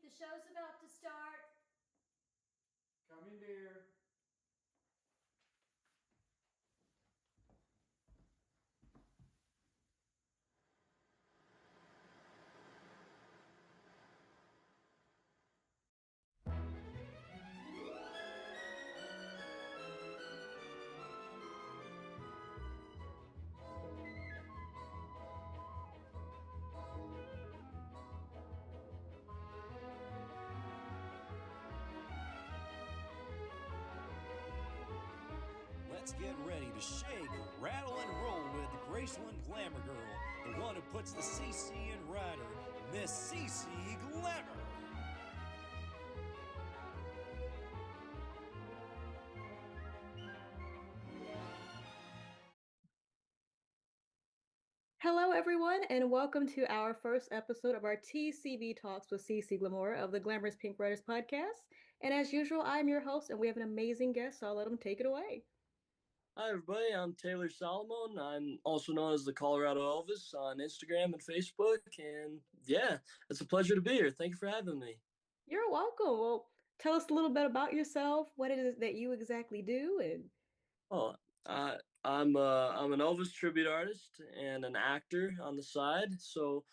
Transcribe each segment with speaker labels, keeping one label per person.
Speaker 1: The show's about to start.
Speaker 2: Come in, dear.
Speaker 3: Let's get ready to shake, rattle, and roll with the Graceland Glamour Girl, the one who puts the CC in rider, Miss Cece Glamour.
Speaker 4: Hello, everyone, and welcome to our first episode of our TCB Talks with Cece Glamour of the Glamorous Pink Writers podcast. And as usual, I'm your host, and we have an amazing guest, so I'll let him take it away.
Speaker 5: Hi, everybody. I'm Taylor Salamon. I'm also known as the Colorado Elvis on Instagram and Facebook. And yeah, it's a pleasure to be here. Thank you for having me.
Speaker 4: You're welcome. Well, tell us a little bit about yourself, what it is that you exactly do, and
Speaker 5: Oh, I'm an Elvis tribute artist and an actor on the side. So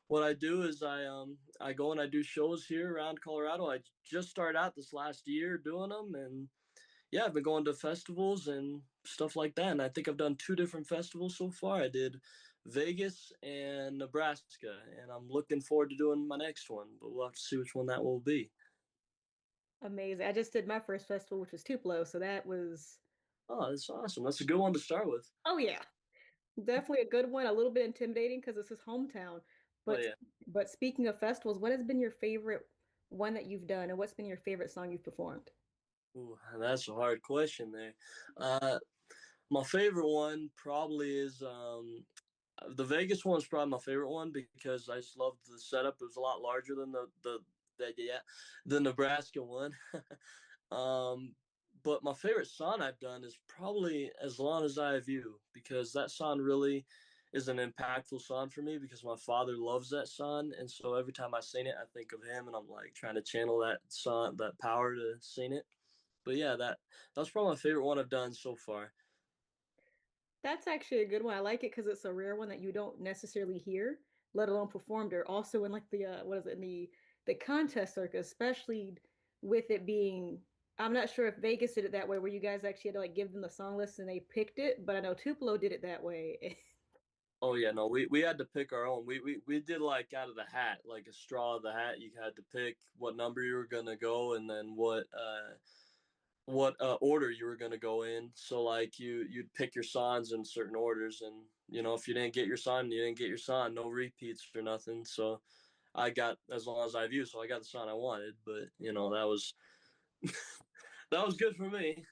Speaker 5: what I do is I go and I do shows here around Colorado. I just started out this last year doing them, and yeah, I've been going to festivals and stuff like that. And I think I've done 2 different festivals so far. I did Vegas and Nebraska, and I'm looking forward to doing my next one, but we'll have to see which one that will be.
Speaker 4: amazing. I just did my first festival, which was Tupelo, so that was,
Speaker 5: Oh, that's awesome. That's a good one to start with.
Speaker 4: oh yeah, definitely a good one. A little bit intimidating because it's his hometown.
Speaker 5: Oh,
Speaker 4: But
Speaker 5: yeah.
Speaker 4: but speaking of festivals, what has been your favorite one that you've done, and what's been your favorite song you've performed?
Speaker 5: Ooh, that's a hard question there. Uh, my favorite one probably is the Vegas one's probably my favorite one because I just loved the setup. It was a lot larger than the Nebraska one. um, but my favorite song I've done is probably "As Long as I Have You" because that song really is an impactful song for me because my father loves that song, and so every time I sing it, I think of him, and I'm like trying to channel that song, that power to sing it. But yeah, that's probably my favorite one I've done so far.
Speaker 4: That's actually a good one. I like it because it's a rare one that you don't necessarily hear, let alone performed, or also in like the what is it in the contest circuit, especially with it being. I'm not sure if Vegas did it that way, where you guys actually had to like give them the song list and they picked it, but I know Tupelo did it that way.
Speaker 5: Oh yeah, no, we had to pick our own. We did like out of the hat, like a straw of the hat. You had to pick what number you were gonna go, and then what order you were gonna go in. So like you'd pick your songs in certain orders, and if you didn't get your song, you didn't get your song. No repeats or nothing. So I got As Long as I Have You, so I got the song I wanted. But that was that was good for me.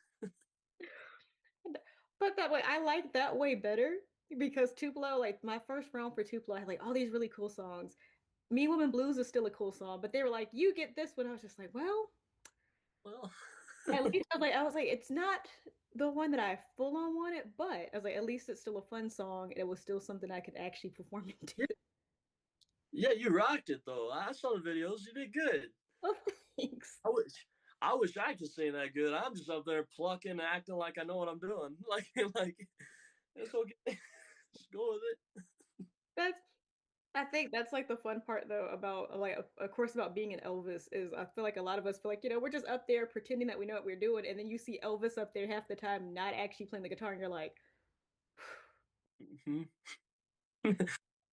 Speaker 4: But that way, I like that way better because Tupelo, like my first round for Tupelo, I had like all these really cool songs. Me Woman Blues is still a cool song, but they were like, "You get this one." I was just like, "Well,
Speaker 5: Well,
Speaker 4: at least I was like, it's not the one that I full on wanted, but I was like, at least it's still a fun song and it was still something I could actually perform into."
Speaker 5: yeah, you rocked it though. I saw the videos. You did good.
Speaker 4: Oh, thanks.
Speaker 5: I wish I could sing that good. I'm just up there plucking and acting like I know what I'm doing. Like it's okay. Just go with it.
Speaker 4: That's I think that's like the fun part though about like of course about being an Elvis is I feel like a lot of us feel like we're just up there pretending that we know what we're doing and then you see Elvis up there half the time not actually playing the guitar and you're like
Speaker 5: Hmm.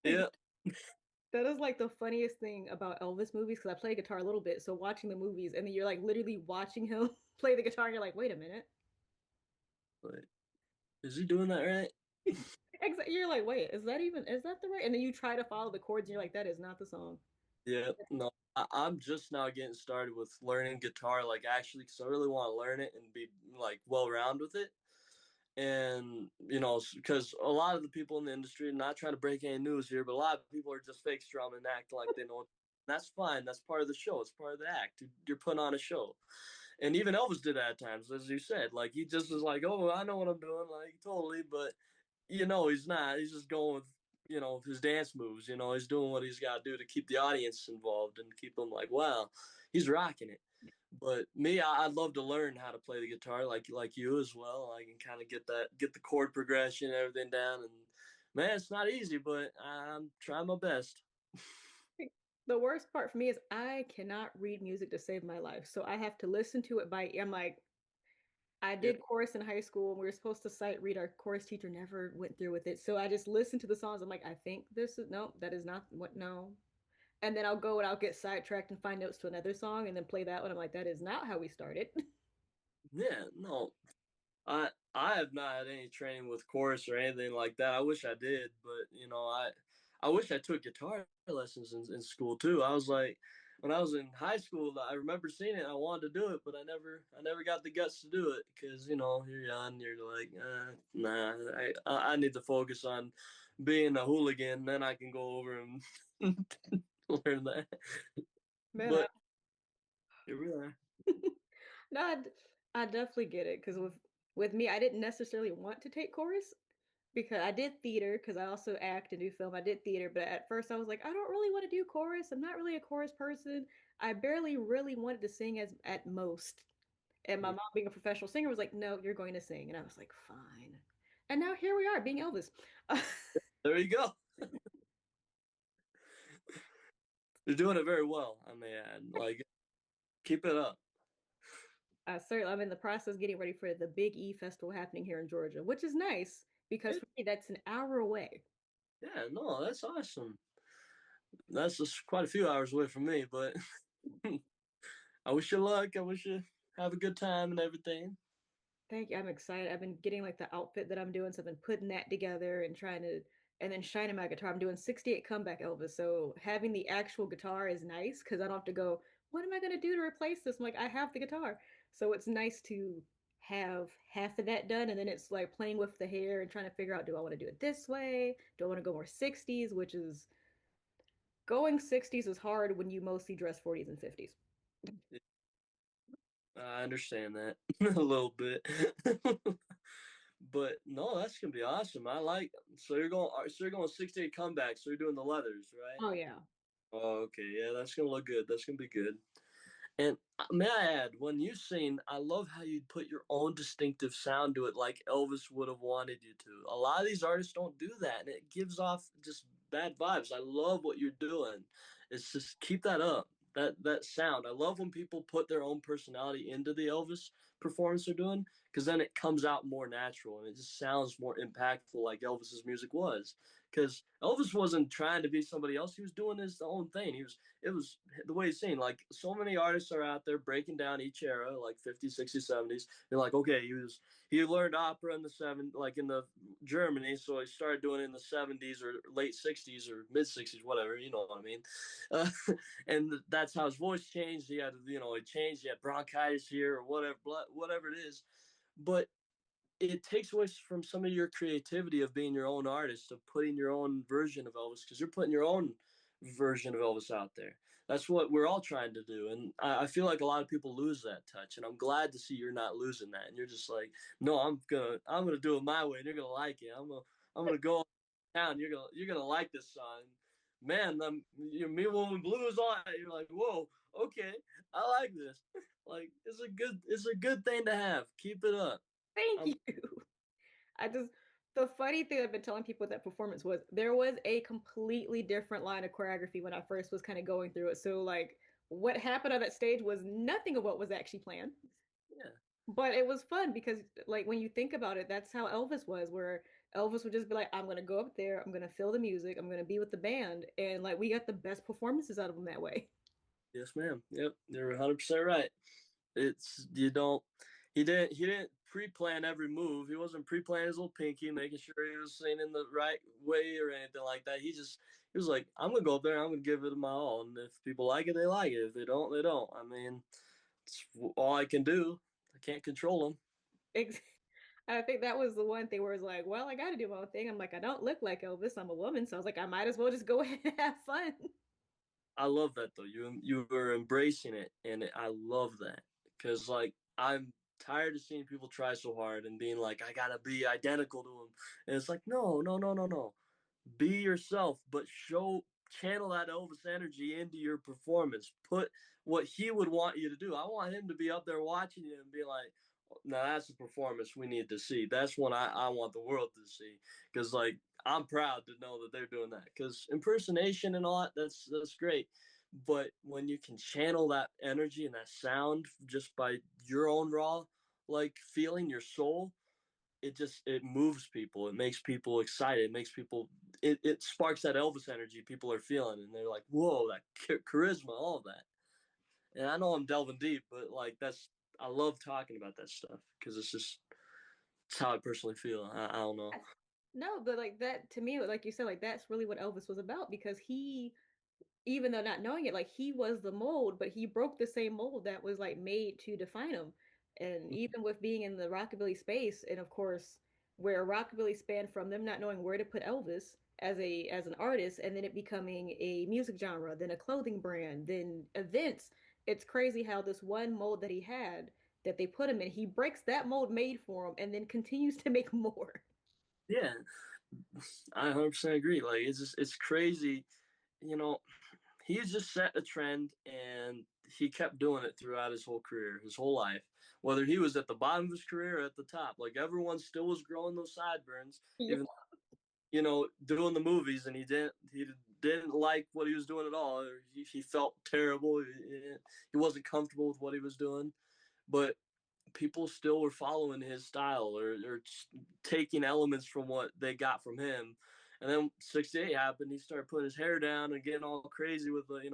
Speaker 5: Yeah.
Speaker 4: that is like the funniest thing about Elvis movies because I play guitar a little bit so watching the movies and then you're like literally watching him play the guitar and you're like wait a minute.
Speaker 5: But is he doing that right?
Speaker 4: Exactly. You're like, wait, is that the right? And then you try to follow the chords, and you're like, that is not the song.
Speaker 5: Yeah. No, I'm just now getting started with learning guitar, like actually, because I really want to learn it and be like well rounded with it. And because a lot of the people in the industry, not trying to break any news here, but a lot of people are just fake strumming and acting like they know. That's fine. That's part of the show. It's part of the act. You're putting on a show. And even Elvis did that at times, as you said. Like he just was like, "Oh, I know what I'm doing," like totally. But he's not. He's just going with his dance moves. He's doing what he's got to do to keep the audience involved and keep them like, wow, he's rocking it. But me, I'd love to learn how to play the guitar like you as well. I can kind of get the chord progression and everything down. And man, it's not easy, but I'm trying my best.
Speaker 4: The worst part for me is I cannot read music to save my life. So I have to listen to it I'm like, I
Speaker 5: Yeah,
Speaker 4: did chorus in high school and we were supposed to sight read. Our chorus teacher never went through with it. So I just listened to the songs. I'm like, I think this is, no, that is not what, no. And then I'll go and I'll get sidetracked and find notes to another song and then play that one. I'm like, that is not how we started.
Speaker 5: yeah, no, I have not had any training with chorus or anything like that. I wish I did, but I wish I took guitar lessons in school too. I was like, when I was in high school, I remember seeing it. I wanted to do it, but I never got the guts to do it because you're young. You're like, nah. I need to focus on being a hooligan. Then I can go over and learn that.
Speaker 4: Man,
Speaker 5: But here we are.
Speaker 4: no, I definitely get it because with me, I didn't necessarily want to take chorus because I did theater because I also act and do film. I did theater, but at first I was like, I don't really want to do chorus. I'm not really a chorus person. I barely really wanted to sing as at most. And my mom, being a professional singer, was like, "No, you're going to sing," and I was like, "Fine." And now here we are, being Elvis.
Speaker 5: There you go. You're doing it very well. I may add, like, keep it up.
Speaker 4: Certainly, I'm in the process getting ready for the Big E Festival happening here in Georgia, which is nice because for me that's an hour away.
Speaker 5: Yeah, no, that's awesome. That's just quite a few hours away from me, but I wish you luck. I wish you have a good time and everything.
Speaker 4: Thank you. I'm excited. I've been getting like the outfit that I'm doing, so I've been putting that together and trying to, and then shining my guitar. I'm doing 68 comeback Elvis, so having the actual guitar is nice because I don't have to go, what am I going to do to replace this? I'm like, I have the guitar. So it's nice to have half of that done, and then it's like playing with the hair and trying to figure out, do I want to do it this way? Do I want to go more 60s, which is going 60s is hard when you mostly dress 40s and 50s.
Speaker 5: I understand that a little bit. But no, that's gonna be awesome. I like so you're going 68 comebacks, so you're doing the leathers, right?
Speaker 4: Oh yeah.
Speaker 5: Oh, okay, yeah, that's gonna look good. That's gonna be good. And may I add, when you sing, I love how you put your own distinctive sound to it, like Elvis would have wanted you to. A lot of these artists don't do that, and it gives off just bad vibes. I love what you're doing. It's just keep that up. That sound. I love when people put their own personality into the Elvis performance they're doing, because then it comes out more natural and it just sounds more impactful, like Elvis's music was. Because Elvis wasn't trying to be somebody else; he was doing his own thing. It was the way he's saying, like, so many artists are out there breaking down each era, like 50s, 60s, 70s. They're like, okay, he learned opera in the like in the Germany, so he started doing it in the 70s or late 60s or mid 60s, whatever, you know what I mean. uh, and that's how his voice changed. He had, he changed. He had bronchitis here or whatever it is. But it takes away from some of your creativity of being your own artist, of putting your own version of Elvis, because you're putting your own version of Elvis out there. That's what we're all trying to do. And I feel like a lot of people lose that touch. And I'm glad to see you're not losing that. And you're just like, no, I'm gonna do it my way, and you're gonna like it. I'm gonna go down. You're gonna like this song. Man, Me Woman Blues on it. You're like, whoa, okay, I like this. Like, it's a good thing to have. Keep it up.
Speaker 4: Thank
Speaker 5: I'm
Speaker 4: you. I just the funny thing I've been telling people with that performance was there was a completely different line of choreography when I first was kind of going through it. So like what happened on that stage was nothing of what was actually planned.
Speaker 5: Yeah.
Speaker 4: But it was fun because like when you think about it, that's how Elvis was, where Elvis would just be like, I'm gonna go up there, I'm gonna feel the music, I'm gonna be with the band, and like we got the best performances out of him that way.
Speaker 5: Yes, ma'am. Yep, you're 100% right. It's you don't. He didn't pre-plan every move. He wasn't pre-planning his little pinky, making sure he was singing the right way or anything like that. He was like, I'm gonna go up there, and I'm gonna give it my all, and if people like it, they like it. If they don't, they don't. I mean, it's all I can do. I can't control them.
Speaker 4: I think that was the one thing where it's like, well, I got to do my own thing. I'm like, I don't look like Elvis. I'm a woman, so I was like, I might as well just go ahead and have fun.
Speaker 5: I love that though. You were embracing it, and I love that because like I'm tired of seeing people try so hard and being like I gotta be identical to them, and it's like no, no, no, no, no. be yourself, but channel that Elvis energy into your performance. Put what he would want you to do. I want him to be up there watching you and be like, now that's a performance we need to see. That's what I want the world to see. Because like I'm proud to know that they're doing that. Because impersonation and all that, that's great. But when you can channel that energy and that sound just by your own raw like feeling, your soul, it moves people. It makes people excited. It makes people it sparks that Elvis energy people are feeling, and they're like, whoa, that charisma, all of that. And I know I'm delving deep, but like that's I love talking about that stuff because it's how I personally feel. I don't know.
Speaker 4: No, but like that to me, like you said, like that's really what Elvis was about because he, even though not knowing it, like he was the mold, but he broke the same mold that was like made to define him. And even with being in the rockabilly space, and of course, where rockabilly spanned from them not knowing where to put Elvis as an artist, and then it becoming a music genre, then a clothing brand, then events. It's crazy how this one mold that he had that they put him in, he breaks that mold made for him, and then continues to make more.
Speaker 5: Yeah, I 100% agree. Like it's crazy, you know. He's just set a trend, and he kept doing it throughout his whole career, his whole life. Whether he was at the bottom of his career or at the top, like everyone still was growing those sideburns,
Speaker 4: Yeah.
Speaker 5: even doing the movies, and he didn't like what he was doing at all. He felt terrible. He wasn't comfortable with what he was doing, but people still were following his style or taking elements from what they got from him. And then '68 happened. He started putting his hair down and getting all crazy with with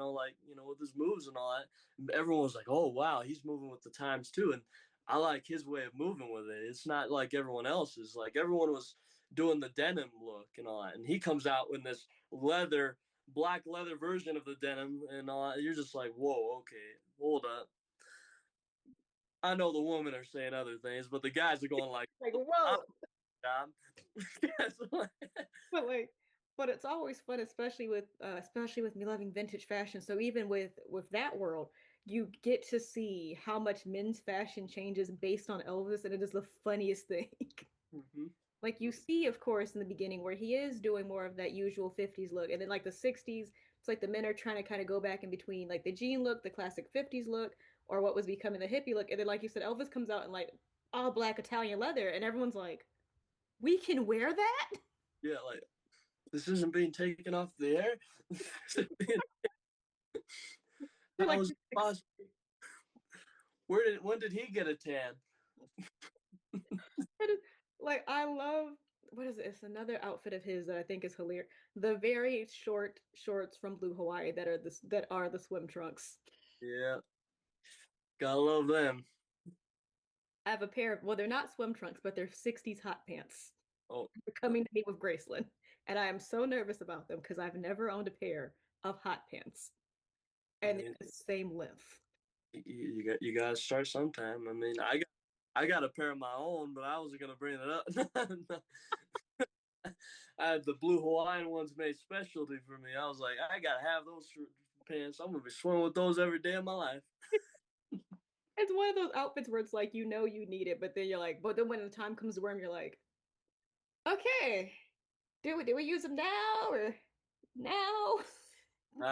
Speaker 5: his moves and all that. Everyone was like, "Oh wow, he's moving with the times too." And I like his way of moving with it. It's not like everyone else's. Like everyone was doing the denim look and all that, and he comes out with this black leather version of the denim and all that. You're just like, "Whoa, okay, hold up." I know the women are saying other things, but the guys are going like,
Speaker 4: Like,
Speaker 5: "I'm
Speaker 4: whoa.
Speaker 5: John."
Speaker 4: But like, but it's always fun, especially with me loving vintage fashion. So even with that world, you get to see how much men's fashion changes based on Elvis, and it is the funniest thing.
Speaker 5: Mhm.
Speaker 4: Like you see, of course, in the beginning where he is doing more of that usual 50s look, and then like the 60s, it's like the men are trying to kind of go back in between like the jean look, the classic 50s look, or what was becoming the hippie look. And then like you said, Elvis comes out in like all black Italian leather, and everyone's like, we can wear that?
Speaker 5: Yeah, like this isn't being taken off the air.
Speaker 4: They're
Speaker 5: How
Speaker 4: like,
Speaker 5: is it possible? When did he get a tan?
Speaker 4: like I love, what is it? It's another outfit of his that I think is hilarious. The very short shorts from Blue Hawaii that are the swim trunks.
Speaker 5: Yeah, gotta love them.
Speaker 4: I have a pair of, well, they're not swim trunks, but they're 60s hot pants.
Speaker 5: Oh,
Speaker 4: They're coming to me with Graceland. And I am so nervous about them because I've never owned a pair of hot pants.
Speaker 5: I
Speaker 4: And
Speaker 5: mean,
Speaker 4: they're the same length.
Speaker 5: you got to start sometime. I mean, I got a pair of my own, but I wasn't gonna bring it up. I had the blue Hawaiian ones made specialty for me. I was like, I gotta have those pants. I'm gonna be swimming with those every day of my life.
Speaker 4: It's one of those outfits where it's like you know you need it, but then you're like, but then when the time comes to wear them, you're like, okay, do we use them now or now?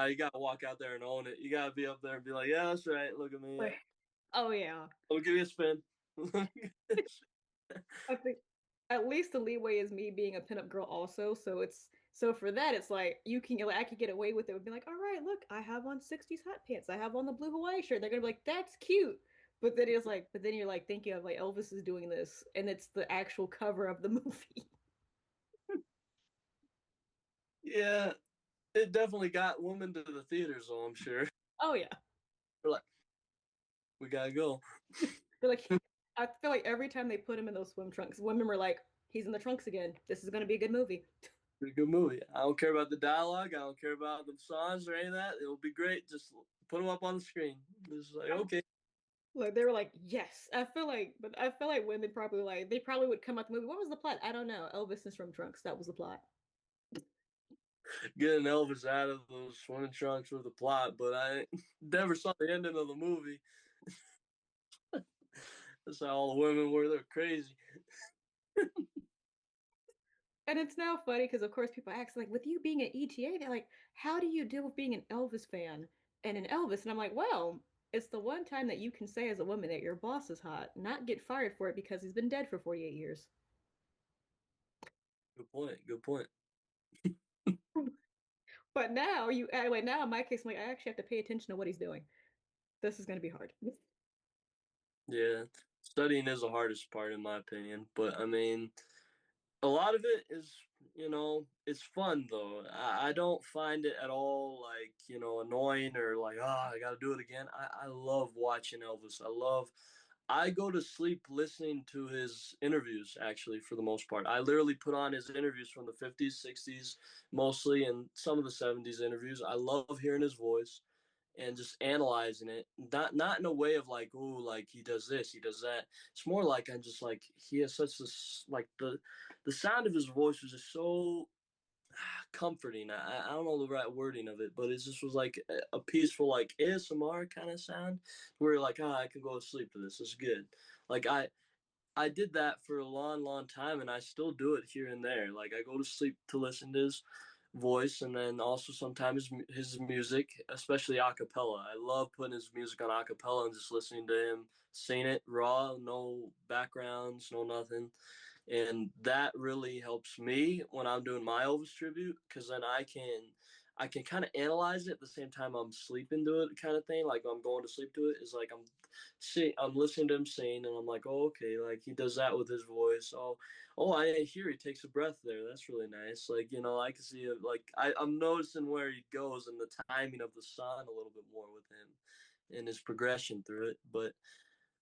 Speaker 5: You gotta walk out there and own it. You gotta be up there and be like, yeah, that's right. Look at me.
Speaker 4: Like, oh yeah.
Speaker 5: I'll give you a spin.
Speaker 4: I think at least the leeway is me being a pinup girl also. So for that it's like you can like I could get away with it. Would be like, all right, look, I have on 60s hot pants. I have on the blue Hawaii shirt. They're gonna be like, that's cute. But then you're like thinking of like Elvis is doing this, and it's the actual cover of the movie.
Speaker 5: Yeah, it definitely got women to the theaters, though, I'm sure.
Speaker 4: Oh yeah.
Speaker 5: They're like, we gotta go.
Speaker 4: They're like, I feel like every time they put him in those swim trunks, women were like, he's in the trunks again. This is gonna be a good movie.
Speaker 5: Pretty good movie. I don't care about the dialogue. I don't care about the songs or any of that. It'll be great. Just put them up on the screen. It's like, okay.
Speaker 4: Like they were like, yes. I feel like women probably like they probably would come out the movie. What was the plot? I don't know. Elvis and swim trunks. That was the plot.
Speaker 5: Getting Elvis out of those swimming trunks with the plot, but I never saw the ending of the movie. That's how all the women were. They're crazy.
Speaker 4: And it's now funny because, of course, people ask, like, with you being an ETA, they're like, how do you deal with being an Elvis fan and an Elvis? And I'm like, well, it's the one time that you can say as a woman that your boss is hot, not get fired for it because he's been dead for 48 years.
Speaker 5: Good point. Good point.
Speaker 4: But now, anyway, now in my case, I'm like, I actually have to pay attention to what he's doing. This is going to be hard.
Speaker 5: Yeah, studying is the hardest part in my opinion, but I mean, a lot of it is, it's fun though. I don't find it at all like, annoying or like, I gotta do it again. I love watching Elvis. I go to sleep listening to his interviews actually for the most part. I literally put on his interviews from the 50s, 60s mostly, and some of the 70s interviews. I love hearing his voice and just analyzing it. Not in a way of like, oh, like he does this, he does that. It's more like I'm just like he has such this like the sound of his voice was just so comforting. I don't know the right wording of it, but it just was like a peaceful like ASMR kind of sound where you're like, I can go to sleep to this. It's good. Like I did that for a long, long time, and I still do it here and there. Like I go to sleep to listen to his voice, and then also sometimes his music, especially a cappella. I love putting his music on a cappella and just listening to him sing it raw, no backgrounds, no nothing. And that really helps me when I'm doing my Elvis tribute because then I can kind of analyze it at the same time I'm sleeping to it, kind of thing. Like I'm going to sleep to it. Is like I'm listening to him sing, and I'm like, oh, okay, like he does that with his voice. Oh, I hear he takes a breath there. That's really nice. Like I can see it. Like I'm noticing where he goes and the timing of the song a little bit more with him and his progression through it. But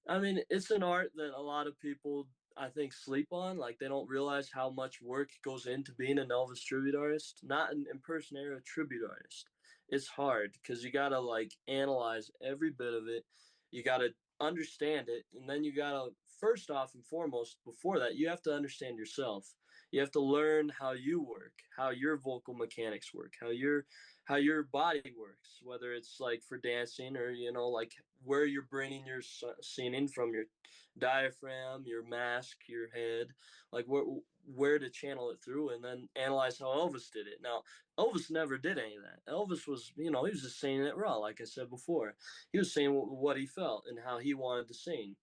Speaker 5: I mean, it's an art that a lot of people I think sleep on. Like they don't realize how much work goes into being an Elvis tribute artist, not an impersonator, a tribute artist. It's hard because you gotta like analyze every bit of it. You gotta understand it, and then you gotta first off and foremost before that you have to understand yourself. You have to learn how you work, how your vocal mechanics work, how your body works, whether it's like for dancing or like where you're bringing your singing from, your diaphragm, your mask, your head, like where to channel it through, and then analyze how Elvis did it. Now, Elvis never did any of that. Elvis was, he was just saying it raw, like I said before. He was saying what he felt and how he wanted to sing.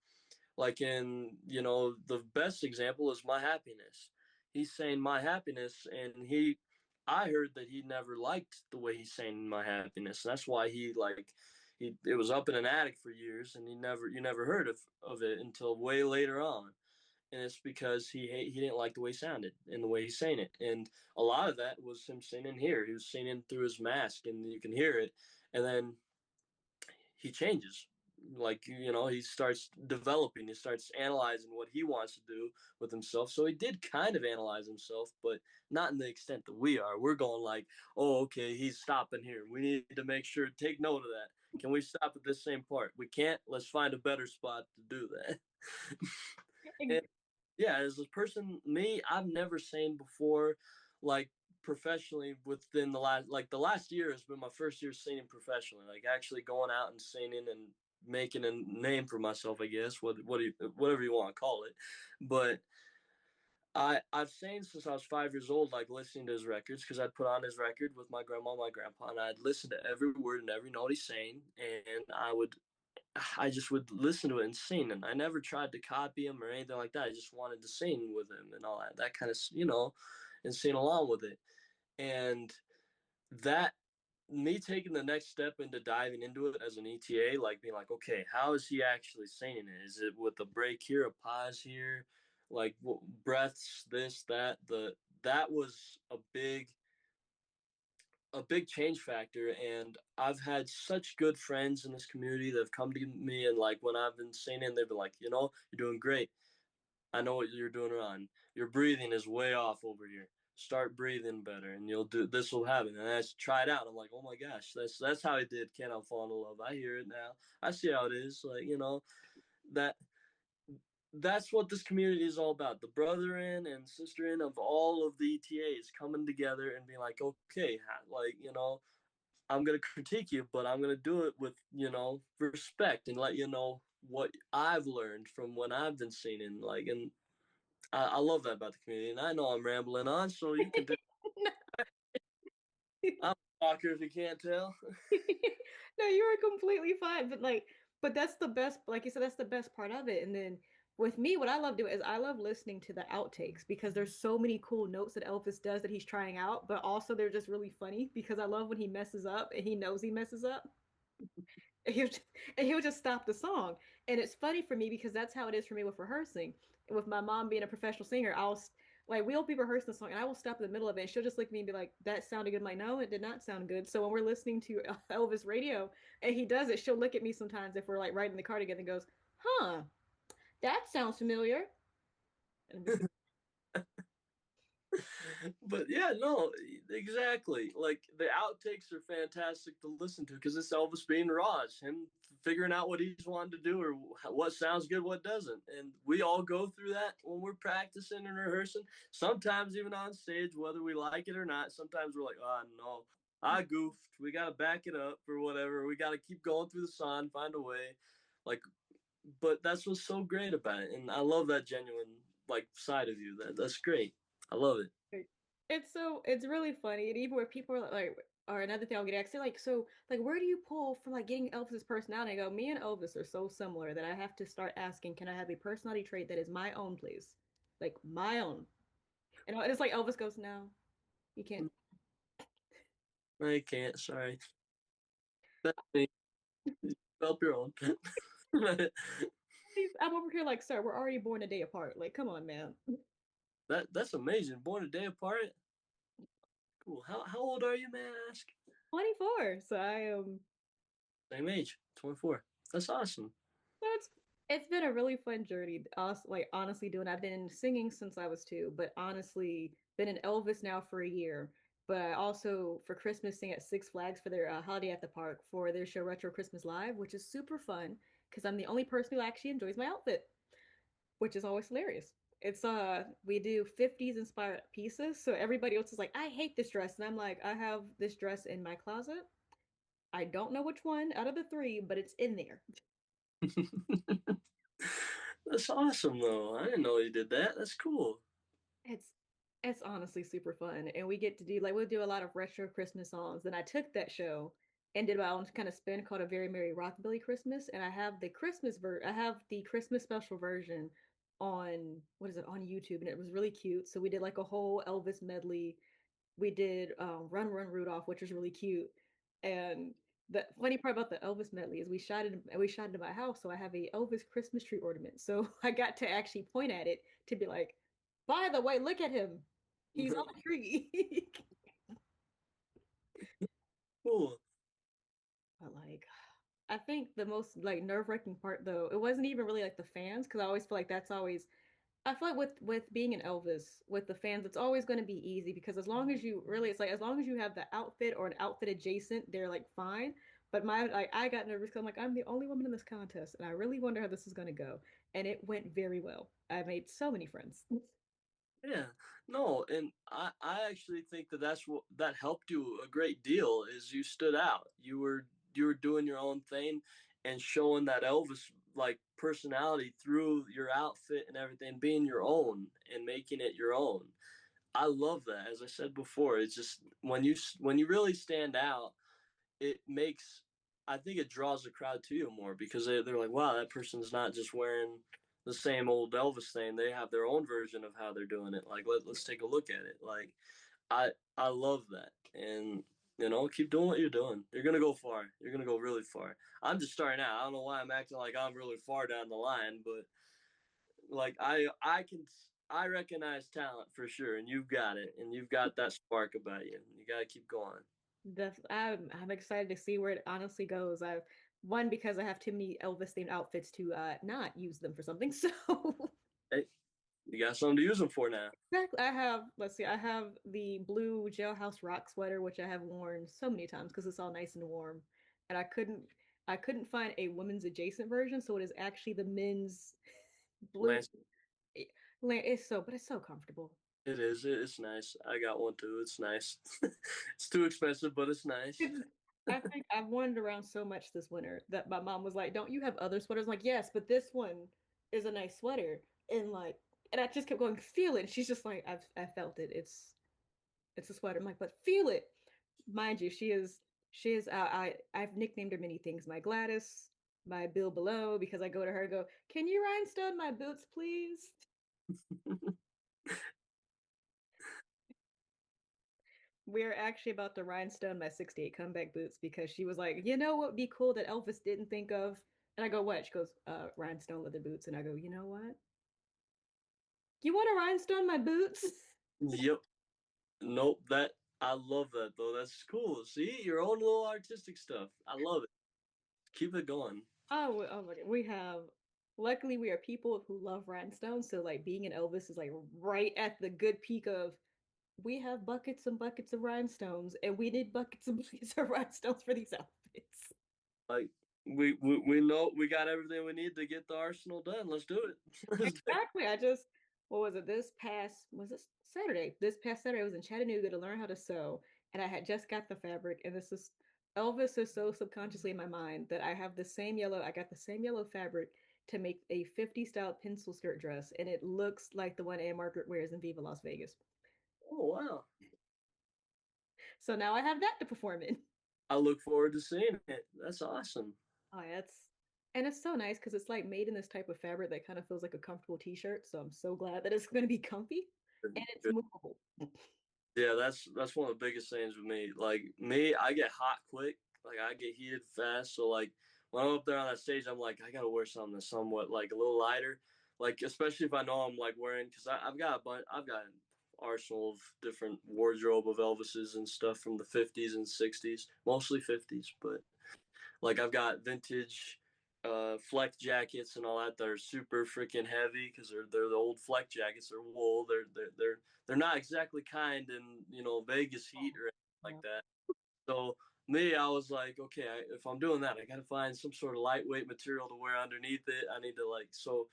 Speaker 5: Like in, the best example is My Happiness. He's saying My Happiness, and I heard that he never liked the way he sang My Happiness. That's why it was up in an attic for years, and you never heard of it until way later on. And it's because he didn't like the way he sounded and the way he sang it. And a lot of that was him singing here. He was singing through his mask, and you can hear it. And then he changes, like he starts developing, he starts analyzing what he wants to do with himself. So he did kind of analyze himself, but not in the extent that we're going like, oh, okay, he's stopping here, we need to make sure, take note of that. Can we stop at this same part? We can't. Let's find a better spot to do that. And yeah, as a person, me, I've never sang before, like professionally within the last year has been my first year singing professionally, like actually going out and singing and making a name for myself, I guess, whatever you want to call it. But I've sang since I was 5 years old, like listening to his records because I'd put on his record with my grandma and my grandpa, and I'd listen to every word and every note he's saying, and I just would listen to it and sing, and I never tried to copy him or anything like that. I just wanted to sing with him and all that kind of, and sing along with it. And that, me taking the next step into diving into it as an ETA, like being like, okay, how is he actually singing it? Is it with a break here, a pause here, like breaths, this, that, that was a big change factor. And I've had such good friends in this community that have come to me, and like when I've been singing, they've been like, you're doing great. I know what you're doing wrong. Your breathing is way off over here. Start breathing better, and this will happen. And I try it out. I'm like, oh my gosh, that's how I did Can't Help Falling in Love. I hear it now. I see how it is. Like, that that's what this community is all about. The brother-in and sister-in of all of the ETAs coming together and being like, okay, like, I'm going to critique you, but I'm going to do it with, respect, and let you know what I've learned from when I've been singing. Like, and I love that about the community, and I know I'm rambling on, so you can. I'm a talker if you can't tell.
Speaker 4: No, you were completely fine. But like, but that's the best, like you said, that's the best part of it. And then with me, what I love doing is I love listening to the outtakes because there's so many cool notes that Elvis does that he's trying out, but also they're just really funny because I love when he messes up and he knows he messes up. And he'll just stop the song. And it's funny for me because that's how it is for me with rehearsing. And with my mom being a professional singer, like we'll be rehearsing the song and I will stop in the middle of it and she'll just look at me and be like, that sounded good. I'm like, no, it did not sound good. So when we're listening to Elvis radio and he does it, she'll look at me sometimes if we're like riding the car together and goes, huh, that sounds familiar. And we
Speaker 5: But yeah, no, exactly. Like the outtakes are fantastic to listen to because it's Elvis being Raj, him figuring out what he's wanting to do or what sounds good, what doesn't. And we all go through that when we're practicing and rehearsing. Sometimes even on stage, whether we like it or not. Sometimes we're like, oh no, I goofed. We got to back it up or whatever. We got to keep going through the song, find a way. Like, but that's what's so great about it, and I love that genuine like side of you. That's great. I love it.
Speaker 4: it's really funny. And even where people are like, or another thing I'll get asked, they're like, so like where do you pull from like getting Elvis's personality? I go, me and Elvis are so similar that I have to start asking, can I have a personality trait that is my own, please? Like my own. And it's like Elvis goes, no, you can't.
Speaker 5: I can't. Sorry. That's me. Help your own.
Speaker 4: I'm over here like, sir, we're already born a day apart. Like, come on, man.
Speaker 5: That's amazing. Born a day apart. Cool. How old are you, may I ask?
Speaker 4: 24. So I am.
Speaker 5: Same age. 24. That's awesome.
Speaker 4: So it's been a really fun journey. Like honestly, doing. I've been singing since I was 2, but honestly, been in Elvis now for a year. But I also for Christmas sing at Six Flags for their holiday at the park for their show Retro Christmas Live, which is super fun because I'm the only person who actually enjoys my outfit, which is always hilarious. It's we do 50s inspired pieces, so everybody else is like, I hate this dress, and I'm like, I have this dress in my closet. I don't know which one out of the 3, but it's in there.
Speaker 5: That's awesome, though. I didn't know you did that. That's cool.
Speaker 4: It's it's honestly super fun, and we get to do like we'll do a lot of retro Christmas songs. And I took that show and did my own kind of spin called A Very Merry Rockabilly Christmas, and I have the Christmas special version on what is it on YouTube, and it was really cute. So we did like a whole Elvis medley. We did Run Run Rudolph, which was really cute. And the funny part about the Elvis medley is we shot it in my house, so I have a Elvis Christmas tree ornament. So I got to actually point at it to be like, by the way, look at him. He's on the tree.
Speaker 5: Cool.
Speaker 4: But like I think the most like nerve-wracking part though, it wasn't even really like the fans, because I always feel like that's always I feel like with being an Elvis with the fans, it's always going to be easy because as long as you really, it's like as long as you have the outfit or an outfit adjacent, they're like fine. But my like I got nervous because I'm like I'm the only woman in this contest, and I really wonder how this is going to go. And it went very well. I made so many friends.
Speaker 5: Yeah, no, and I actually think that that's what that helped you a great deal is you stood out. You were doing your own thing and showing that Elvis like personality through your outfit and everything, being your own and making it your own. I love that. As I said before, it's just when you really stand out, it makes I think it draws the crowd to you more because they're like, wow, that person's not just wearing the same old Elvis thing. They have their own version of how they're doing it. Like let's take a look at it. Like I I love that. And keep doing what you're doing. You're gonna go far. You're gonna go really far. I'm just starting out. I don't know why I'm acting like I'm really far down the line, but like I recognize talent for sure, and you've got it, and you've got that spark about you. You got to keep going.
Speaker 4: I'm excited to see where it honestly goes. I've one because I have too many Elvis themed outfits to not use them for something. So
Speaker 5: Hey, you got something to use them for now.
Speaker 4: exactly, let's see, I have the blue Jailhouse Rock sweater, which I have worn so many times because it's all nice and warm, and I couldn't find a women's adjacent version, so it is actually the men's blue.
Speaker 5: Lance,
Speaker 4: But it's so comfortable.
Speaker 5: it is. It's nice. I got one too. It's nice. It's too expensive, but it's nice.
Speaker 4: I think I've wandered around so much this winter that my mom was like, "Don't you have other sweaters?" I'm like, yes, but this one is a nice sweater, and like And I just kept going, feel it. And she's just like, I felt it. It's a sweater. I'm like, but feel it. Mind you, she is I've nicknamed her many things. My Gladys, my Bill Below, because I go to her and go, can you rhinestone my boots, please? We're actually about to rhinestone my 68 comeback boots because she was like, you know what would be cool that Elvis didn't think of? And I go, what? She goes, rhinestone leather boots. And I go, you know what? You want to rhinestone my boots?
Speaker 5: Yep. Nope. That I love that though. That's cool. See, your own little artistic stuff. I love it. Keep it going.
Speaker 4: Oh my god, we have. Luckily, we are people who love rhinestones, so like being an Elvis is like right at the good peak of. We have buckets and buckets of rhinestones, and we need buckets and buckets of rhinestones for these outfits.
Speaker 5: Like we know we got everything we need to get the arsenal done. Let's do it. Let's do it.
Speaker 4: Exactly. What was it? Was this Saturday? This past Saturday, I was in Chattanooga to learn how to sew, and I had just got the fabric, and this is Elvis is so subconsciously in my mind that I got the same yellow fabric to make a 50 style pencil skirt dress, and it looks like the one Anne Margaret wears in Viva Las Vegas.
Speaker 5: Oh wow.
Speaker 4: So now I have that to perform in.
Speaker 5: I look forward to seeing it. That's awesome.
Speaker 4: Oh, yeah, it's so nice because it's like made in this type of fabric that kind of feels like a comfortable t-shirt. So I'm so glad that it's going to be comfy and it's
Speaker 5: Good.
Speaker 4: movable.
Speaker 5: Yeah, that's one of the biggest things with me. Like me, I get hot quick. Like I get heated fast. So like when I'm up there on that stage, I'm like, I gotta wear something that's somewhat like a little lighter. Like especially if I know I'm like wearing, because I've got an arsenal of different wardrobe of Elvises and stuff from the 50s and 60s, mostly 50s, but like I've got vintage fleck jackets and all that that are super freaking heavy because they're the old fleck jackets. They're wool. They're not exactly kind in Vegas heat or anything like
Speaker 4: Yeah.
Speaker 5: that. So me, I was like, okay, if I'm doing that, I got to find some sort of lightweight material to wear underneath it. I need to so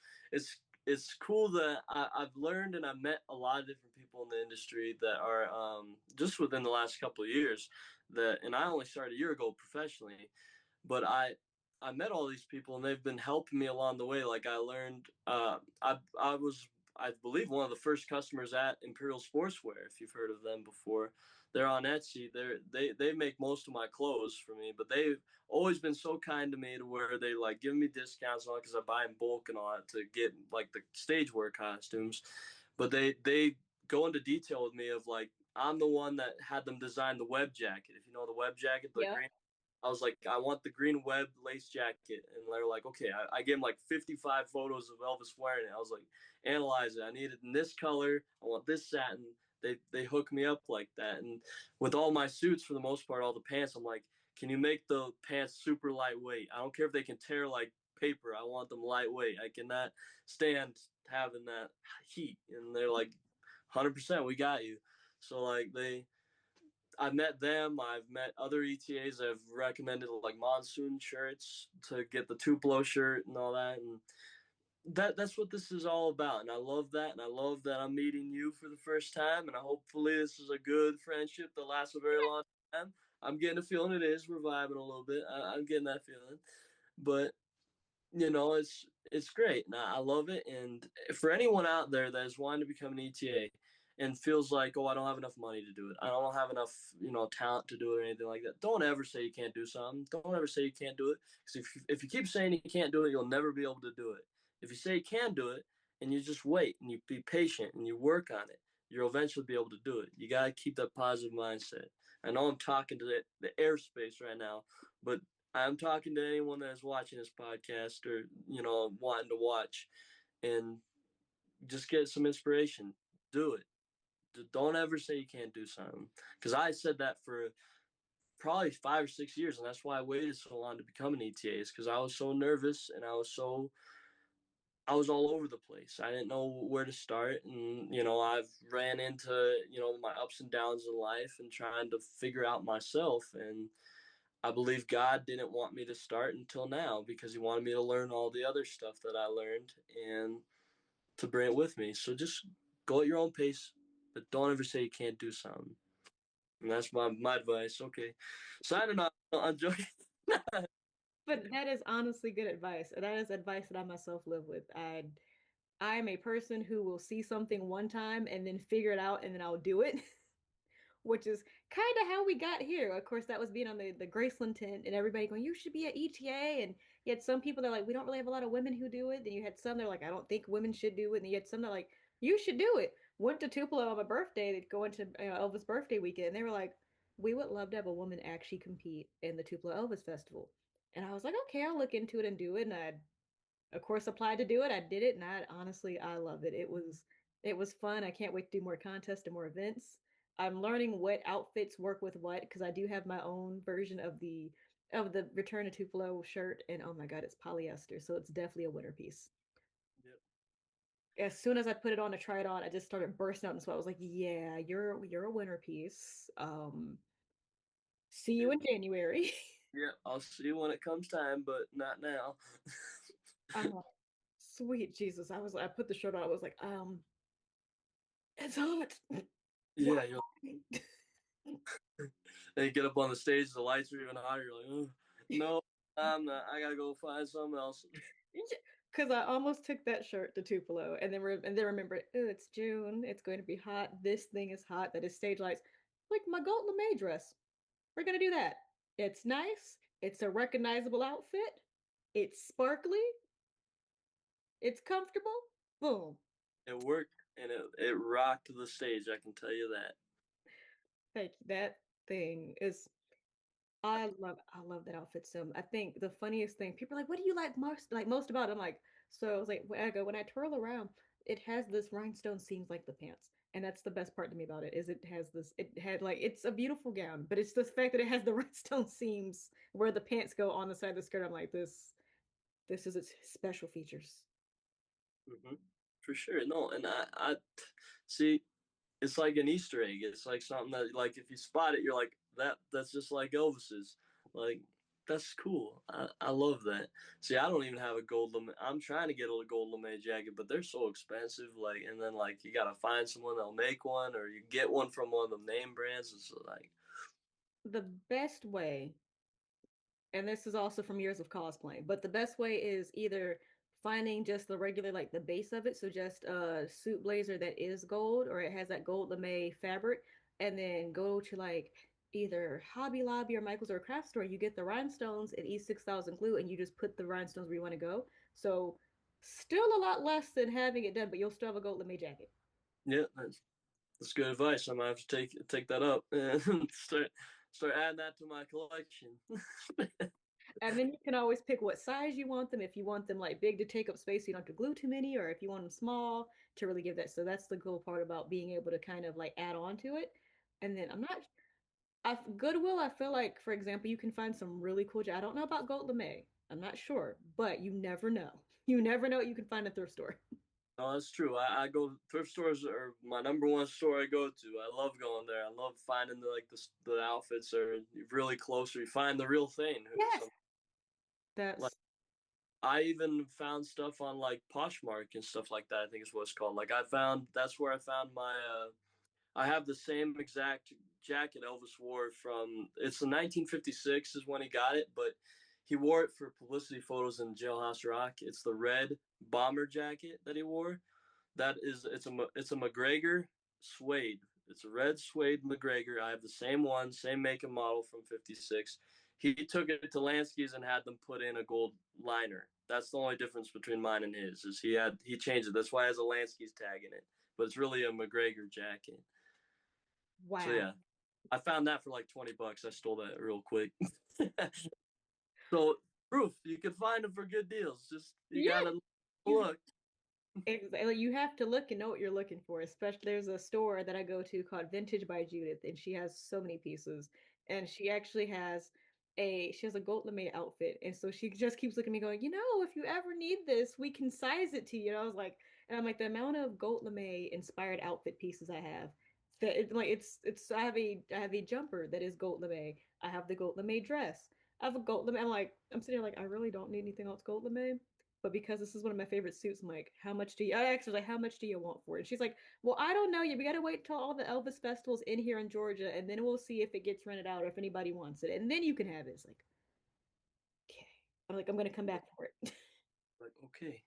Speaker 5: it's cool that I've learned and I've met a lot of different people in the industry that are just within the last couple of years and I only started a year ago professionally, but I met all these people and they've been helping me along the way. Like I learned, I was, I believe, one of the first customers at Imperial Sportswear. If you've heard of them before, they're on Etsy. They make most of my clothes for me, but they've always been so kind to me to where they like give me discounts on it because I buy in bulk and all that to get like the stage wear costumes. But they go into detail with me of like I'm the one that had them design the web jacket. If you know the web jacket, the
Speaker 4: Yeah.
Speaker 5: green, I was like, I want the green web lace jacket. And they're like, okay. I gave them like 55 photos of Elvis wearing it. I was like, analyze it. I need it in this color. I want this satin. They hook me up like that. And with all my suits, for the most part, all the pants, I'm like, can you make the pants super lightweight? I don't care if they can tear like paper. I want them lightweight. I cannot stand having that heat. And they're like, 100%, we got you. So like I've met them. I've met other ETAs that have recommended like monsoon shirts to get the Tupelo shirt and all that. And that's what this is all about. And I love that. And I love that I'm meeting you for the first time. And hopefully this is a good friendship that lasts a very long time. I'm getting a feeling it is. We're vibing a little bit. I'm getting that feeling. But it's great and I love it. And for anyone out there that is wanting to become an ETA and feels like, oh, I don't have enough money to do it, I don't have enough talent to do it or anything like that, don't ever say you can't do something. Don't ever say you can't do it, because if you keep saying you can't do it, you'll never be able to do it. If you say you can do it and you just wait and you be patient and you work on it, you'll eventually be able to do it. You got to keep that positive mindset. I know I'm talking to the airspace right now, but I'm talking to anyone that is watching this podcast or, wanting to watch, and just get some inspiration. Do it. Don't ever say you can't do something. Because I said that for probably 5 or 6 years, and that's why I waited so long to become an ETA, is because I was so nervous and I was all over the place. I didn't know where to start. And, I've ran into, my ups and downs in life and trying to figure out myself. And I believe God didn't want me to start until now because he wanted me to learn all the other stuff that I learned and to bring it with me. So just go at your own pace, but don't ever say you can't do something. And that's my advice. Okay. Signing off. I'm joking.
Speaker 4: But that is honestly good advice. That is advice that I myself live with. I'm a person who will see something one time and then figure it out and then I'll do it. Which is kind of how we got here. Of course, that was being on the Graceland tent and everybody going, you should be at ETA. And you had some people that are like, we don't really have a lot of women who do it. Then you had some that are like, I don't think women should do it. And you had some that are like, you should do it. Went to Tupelo on my birthday to go into Elvis birthday weekend. And they were like, we would love to have a woman actually compete in the Tupelo Elvis Festival. And I was like, okay, I'll look into it and do it. And I of course applied to do it. I did it and I honestly I love it. It was fun. I can't wait to do more contests and more events. I'm learning what outfits work with what because I do have my own version of the Return to Tupelo shirt and oh my god, it's polyester, so it's definitely a winter piece.
Speaker 5: Yep.
Speaker 4: As soon as I put it on to try it on, I just started bursting out in sweat. I was like, "Yeah, you're a winter piece. See you in January."
Speaker 5: Yeah, I'll see you when it comes time, but not now.
Speaker 4: Oh, sweet Jesus! I put the shirt on. I was like, it's hot.
Speaker 5: Yeah, you then you get up on the stage, the lights are even hotter. You're like, oh, no, I'm not. I gotta go find something else.
Speaker 4: Because I almost took that shirt to Tupelo and then remembered, oh, it's June. It's going to be hot. This thing is hot. That is stage lights. Like my gold lame dress. We're gonna do that. It's nice. It's a recognizable outfit. It's sparkly. It's comfortable. Boom.
Speaker 5: It worked and it rocked the stage. I can tell you that.
Speaker 4: Thank you. That thing is I love that outfit so I think the funniest thing, people are like, what do you like most about it? I'm like, so I was like, when I twirl around, it has this rhinestone seams like the pants. And that's the best part to me about it, is it had like it's a beautiful gown, but it's the fact that it has the rhinestone seams where the pants go on the side of the skirt. I'm like, this is its special features.
Speaker 5: Hmm. For sure. No, and I see. It's like an Easter egg. It's like something that, like, if you spot it, you're like, that's just like Elvis's. Like, that's cool. I love that. See, I don't even have a gold lame. I'm trying to get a gold lame jacket, but they're so expensive. Like, and then like you gotta find someone that'll make one, or you get one from one of the name brands. It's like,
Speaker 4: The best way, and this is also from years of cosplaying, but the best way is either finding just the regular, like the base of it, so just a suit blazer that is gold or it has that gold lame fabric, and then go to like either Hobby Lobby or Michael's or a craft store. You get the rhinestones and E6000 glue, and you just put the rhinestones where you want to go. So still a lot less than having it done, but you'll still have a gold lame jacket.
Speaker 5: yeah, that's good advice. I might have to take that up and start adding that to my collection.
Speaker 4: And then you can always pick what size you want them. If you want them like big to take up space, so you don't have to glue too many, or if you want them small to really give that. So that's the cool part about being able to kind of like add on to it. And then Goodwill, I feel like, for example, you can find some really cool. I don't know about Gold Lame. I'm not sure, but you never know. You never know what you can find at a thrift store.
Speaker 5: No, that's true. I go thrift stores are my number one store I go to. I love going there. I love finding the outfits are really close, or you find the real thing.
Speaker 4: Yes,
Speaker 5: Some, like
Speaker 4: that's
Speaker 5: I even found stuff on like Poshmark and stuff like that. I think is what it's called. Like I found that's where I found my. I have the same exact jacket Elvis wore from. It's the 1956 is when he got it, but he wore it for publicity photos in Jailhouse Rock. It's the red bomber jacket that he wore. That is, it's a McGregor suede. It's a red suede McGregor. I have the same one, same make and model from '56. He took it to Lansky's and had them put in a gold liner. That's the only difference between mine and his. Is he changed it. That's why it has a Lansky's tag in it, but it's really a McGregor jacket. So
Speaker 4: wow.
Speaker 5: yeah, I found that for like $20. I stole that real quick. So proof you can find them for good deals. Just you
Speaker 4: Yeah,
Speaker 5: gotta
Speaker 4: you
Speaker 5: look.
Speaker 4: exactly. You have to look and know what you're looking for. Especially, there's a store that I go to called Vintage by Judith, and she has so many pieces. And she has a gold lame outfit, and so she just keeps looking at me, going, if you ever need this, we can size it to you. And I was like, and I'm like, the amount of gold lame inspired outfit pieces I have. That it's like it's I have a jumper that is gold lame. I have the gold lame dress. I have a gold lame. I'm sitting here like I really don't need anything else gold lame. But because this is one of my favorite suits, I'm like, how much do you? I asked her like, how much do you want for it? And she's like, well, I don't know yet. We gotta wait till all the Elvis festivals in here in Georgia, and then we'll see if it gets rented out or if anybody wants it, and then you can have it. It's like, okay. I'm like, I'm gonna come back for it.
Speaker 5: Like, okay.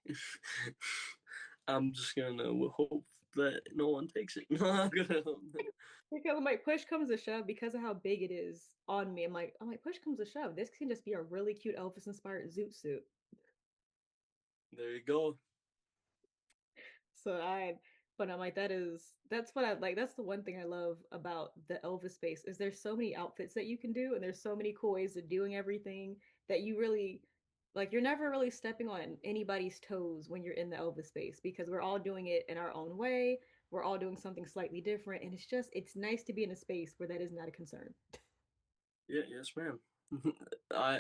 Speaker 5: I'm just gonna hope that no one takes it. No, I'm gonna.
Speaker 4: Because I'm like, push comes to shove, because of how big it is on me. I'm like, push comes to shove. This can just be a really cute Elvis inspired zoot suit.
Speaker 5: There you go.
Speaker 4: So but I'm like, that's what I like. That's the one thing I love about the Elvis space is there's so many outfits that you can do, and there's so many cool ways of doing everything that you really like. You're never really stepping on anybody's toes when you're in the Elvis space because we're all doing it in our own way. We're all doing something slightly different, and it's nice to be in a space where that is not a concern.
Speaker 5: Yeah, yes, ma'am. I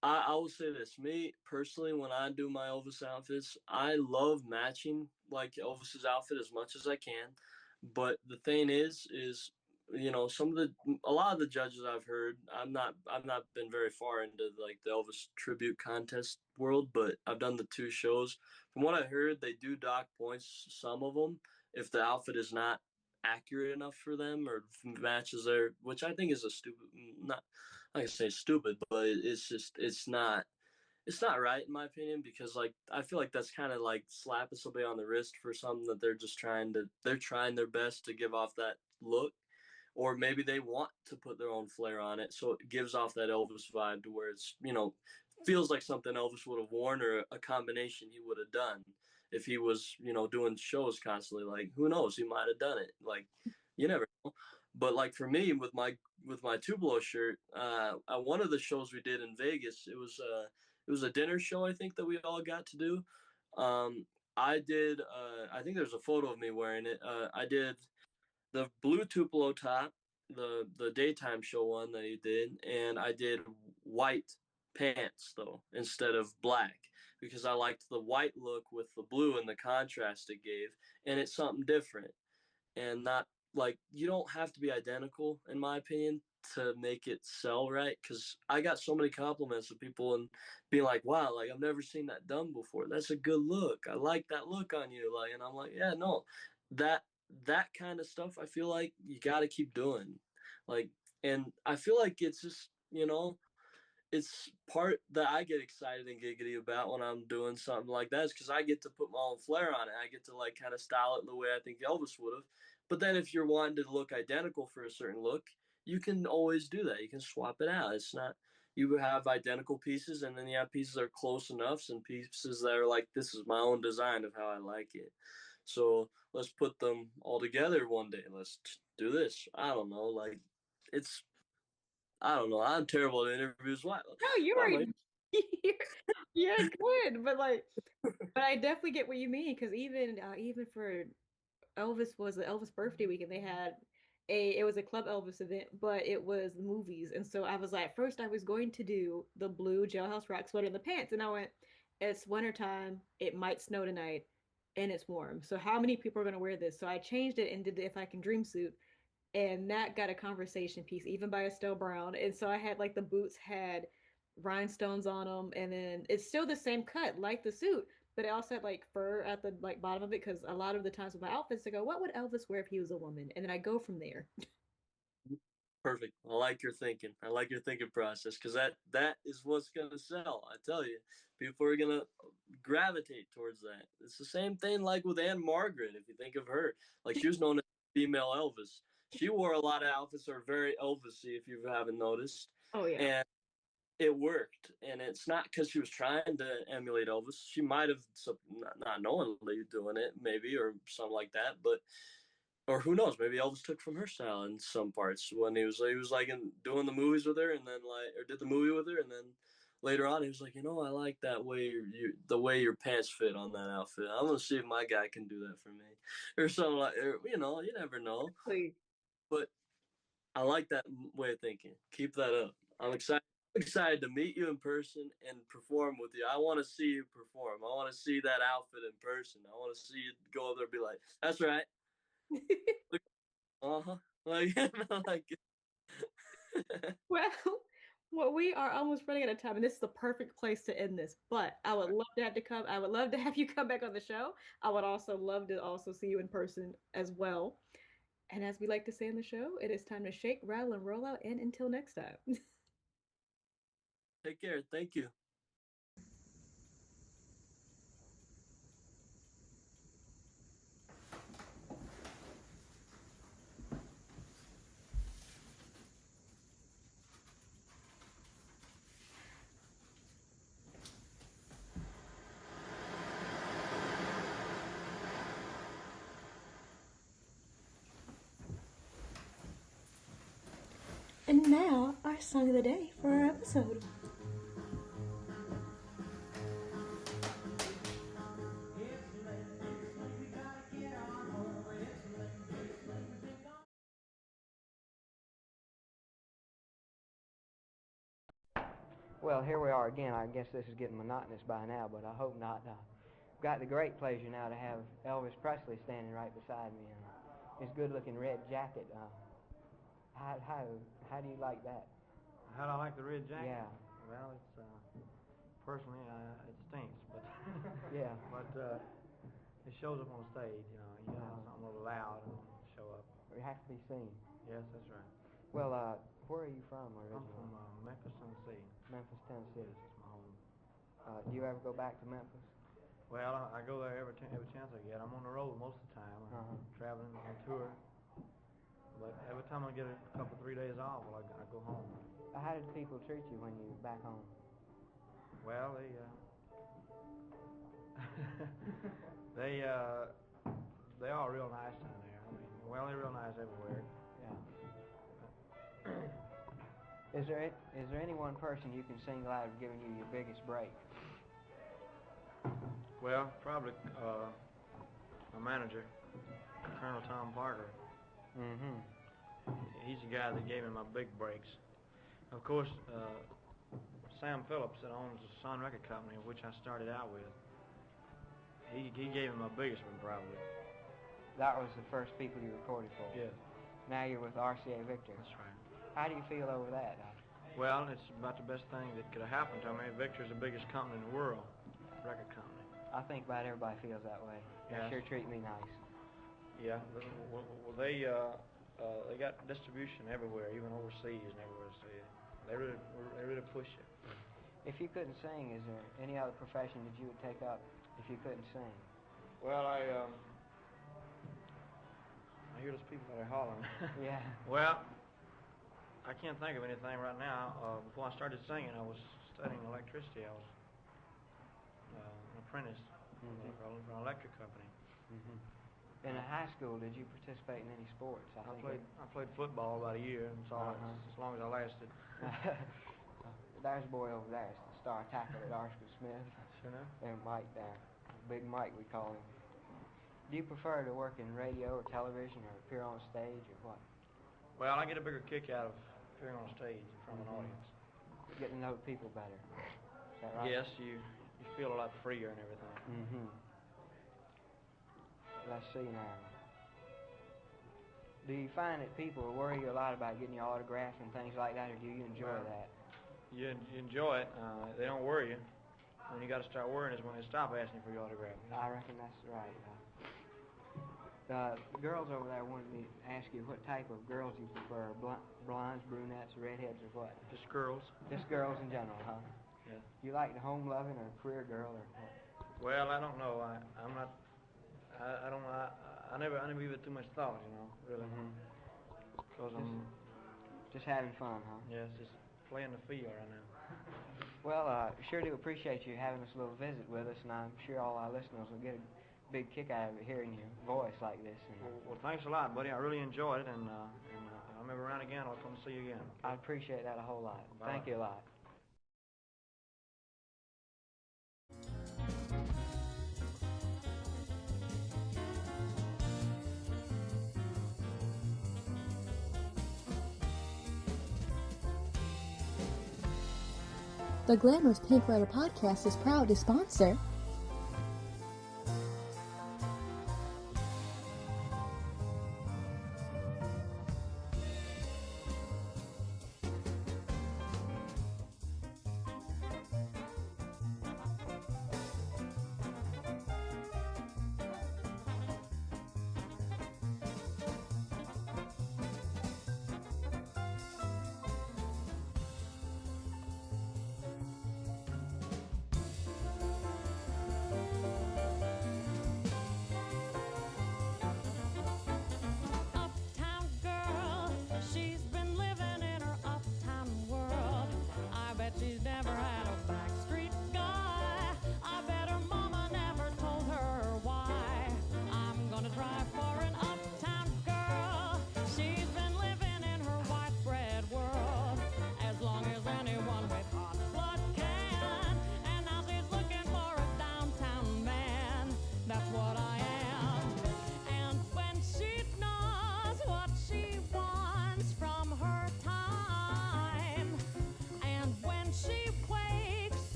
Speaker 5: I will say this. Me personally, when I do my Elvis outfits, I love matching like Elvis's outfit as much as I can. But the thing is some of a lot of the judges I've heard, I've not been very far into like the Elvis tribute contest world, but I've done the two shows. From what I heard, they do dock points, some of them, if the outfit is not accurate enough for them or matches their, which I think is a stupid, not I can say stupid, but it's not right in my opinion because like I feel like that's kind of like slapping somebody on the wrist for something that they're trying their best to give off that look, or maybe they want to put their own flair on it, so it gives off that Elvis vibe to where it's feels like something Elvis would have worn or a combination he would have done if he was doing shows constantly. Like who knows, he might have done it. Like you never know. But like for me with my Tupelo shirt, at one of the shows we did in Vegas, it was a dinner show I think that we all got to do. Um, I did. I think there's a photo of me wearing it. I did the blue Tupelo top, the daytime show one that he did, and I did white pants though instead of black because I liked the white look with the blue and the contrast it gave, and it's something different and not like you don't have to be identical in my opinion to make it sell right because I got so many compliments of people and being like wow, like I've never seen that done before, that's a good look, I like that look on you, like, and I'm like yeah no, that that kind of stuff I feel like you got to keep doing, like, and I feel like it's just it's part that I get excited and giggity about when I'm doing something like that is because I get to put my own flair on it. I get to like kind of style it the way I think Elvis would have. But then if you're wanting to look identical for a certain look, you can always do that. You can swap it out. It's not you have identical pieces and then you have pieces that are close enoughs and pieces that are like this is my own design of how I like it. So let's put them all together one day. Let's do this. I don't know. Like it's I don't know. I'm terrible at interviews.
Speaker 4: No, you
Speaker 5: Why
Speaker 4: were
Speaker 5: am I
Speaker 4: you're, you're good, but I definitely get what you mean because even for Elvis was the Elvis birthday weekend. They had it was a Club Elvis event, but it was movies. And so I was like, first I was going to do the blue Jailhouse Rock sweater and the pants. And I went, it's wintertime, it might snow tonight, and it's warm. So how many people are gonna wear this? So I changed it and did the If I Can Dream suit. And that got a conversation piece, even by Estelle Brown. And so I had like the boots had rhinestones on them, and then it's still the same cut, like the suit, but it also had like fur at the like bottom of it because a lot of the times with my outfits, I go, "What would Elvis wear if he was a woman?" And then I go from there.
Speaker 5: perfect? I like your thinking. I like your thinking process because that is what's gonna sell. I tell you, people are gonna gravitate towards that. It's the same thing like with Anne Margaret. If you think of her, like she was known as female Elvis. She wore a lot of outfits that are very Elvisy, if you haven't noticed,
Speaker 4: Oh yeah.
Speaker 5: and it worked. And it's not because she was trying to emulate Elvis. She might have not knowingly doing it, maybe, or something like that, but or who knows? Maybe Elvis took from her style in some parts when he was like doing the movies with her, and then like or did the movie with her, and then later on he was like, I like that way the way your pants fit on that outfit. I'm gonna see if my guy can do that for me, or something like. Or, you never know.
Speaker 4: Please.
Speaker 5: But I like that way of thinking. Keep that up. I'm excited. Excited to meet you in person and perform with you. I want to see you perform. I want to see that outfit in person. I want to see you go up there and be like, "That's right." Uh-huh. Like, like
Speaker 4: Well, well, we are almost running out of time, and this is the perfect place to end this. But I would love to have to come. I would love to have you come back on the show. I would also love to also see you in person as well. And as we like to say in the show, it is time to shake, rattle, and roll out. And until next time.
Speaker 5: take care. Thank you.
Speaker 4: And now, our song of the day for our episode.
Speaker 1: Well, here we are again. I guess this is getting monotonous by now, but I hope not. Got the great pleasure now to have Elvis Presley standing right beside me in his good-looking red jacket. How do you like that?
Speaker 6: How do I like the red jacket?
Speaker 1: Yeah.
Speaker 6: Well, it's personally it stinks, but
Speaker 1: Yeah.
Speaker 6: but it shows up on stage. You know, you gotta have something a little loud and show up.
Speaker 1: It has to be seen.
Speaker 6: Yes, that's right.
Speaker 1: Well, where are you from originally?
Speaker 6: I'm from Memphis, Tennessee.
Speaker 1: Memphis, Tennessee.
Speaker 6: Yes, it's my home.
Speaker 1: Do you ever go back to Memphis?
Speaker 6: Well, I go there every chance I get. I'm on the road most of the time. I'm traveling on tour. But every time I get a couple, 3 days off, well, I go home.
Speaker 1: How did people treat you when you were back home?
Speaker 6: Well, they are real nice down there. I mean, well, they're real nice everywhere.
Speaker 1: Yeah. Is there any one person you can single out of giving you your biggest break?
Speaker 6: Well, probably my manager, Colonel Tom Parker.
Speaker 1: Mm-hmm.
Speaker 6: He's the guy that gave me my big breaks. Of course, Sam Phillips, that owns the Sun Record Company, which I started out with, he gave me my biggest one, probably.
Speaker 1: That was the first people you recorded for?
Speaker 6: Yes.
Speaker 1: Now you're with RCA Victor?
Speaker 6: That's right.
Speaker 1: How do you feel over that?
Speaker 6: Well, it's about the best thing that could have happened to me. Victor's the biggest company in the world, record company.
Speaker 1: I think about everybody feels that way. They
Speaker 6: Yes.
Speaker 1: sure treat me nice.
Speaker 6: Yeah, well, they got distribution everywhere, even overseas and everywhere. So they really push you.
Speaker 1: If you couldn't sing, is there any other profession that you would take up if you couldn't sing?
Speaker 6: Well, I hear those people that are hollering.
Speaker 1: Yeah.
Speaker 6: Well, I can't think of anything right now. Before I started singing, I was studying electricity. I was an apprentice for an electric company.
Speaker 1: In high school, did you participate in any sports?
Speaker 6: I played football about a year, and so as long as I lasted.
Speaker 1: There's a boy over there, it's the star tackle at Arshby Smith.
Speaker 6: Sure enough.
Speaker 1: And Mike there, Big Mike we call him. Do you prefer to work in radio or television or appear on stage or what?
Speaker 6: Well, I get a bigger kick out of appearing on stage in front of an audience.
Speaker 1: Getting to know people better. Is that right?
Speaker 6: Yes, you feel a lot freer and everything.
Speaker 1: Let's see now. Do you find that people worry you a lot about getting your autograph and things like that, or do you enjoy that?
Speaker 6: You enjoy it. They don't worry you. When you got to start worrying is when they stop asking for your autograph.
Speaker 1: I reckon that's right. The girls over there wanted me to ask you what type of girls you prefer, blondes, brunettes, redheads, or what?
Speaker 6: Just girls.
Speaker 1: Just girls in general, huh?
Speaker 6: Yeah.
Speaker 1: You like the home-loving or career girl or what?
Speaker 6: Well, I don't know. I'm not. I never give it too much thought, you know, really. Because I'm
Speaker 1: just having fun, huh?
Speaker 6: Yes, just playing the field right now.
Speaker 1: Well, sure do appreciate you having this little visit with us, and I'm sure all our listeners will get a big kick out of hearing your voice like this. And,
Speaker 6: well, thanks a lot, buddy. I really enjoyed it, and I'm ever around again. I'll come see you again.
Speaker 1: I appreciate that a whole lot.
Speaker 6: Bye.
Speaker 1: Thank you a lot.
Speaker 7: The Glamour's Pink Letter Podcast is proud to sponsor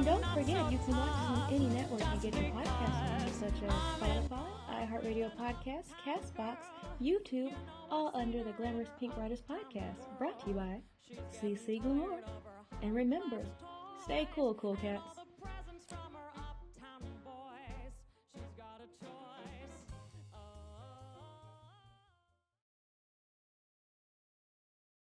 Speaker 7: And don't forget, you can watch us on any network you get your podcasts on, such as Spotify, iHeartRadio Podcasts, CastBox, YouTube, all under the Glamorous Pink Riders Podcast, brought to you by Cece Glamour. And remember, stay cool, cool cats.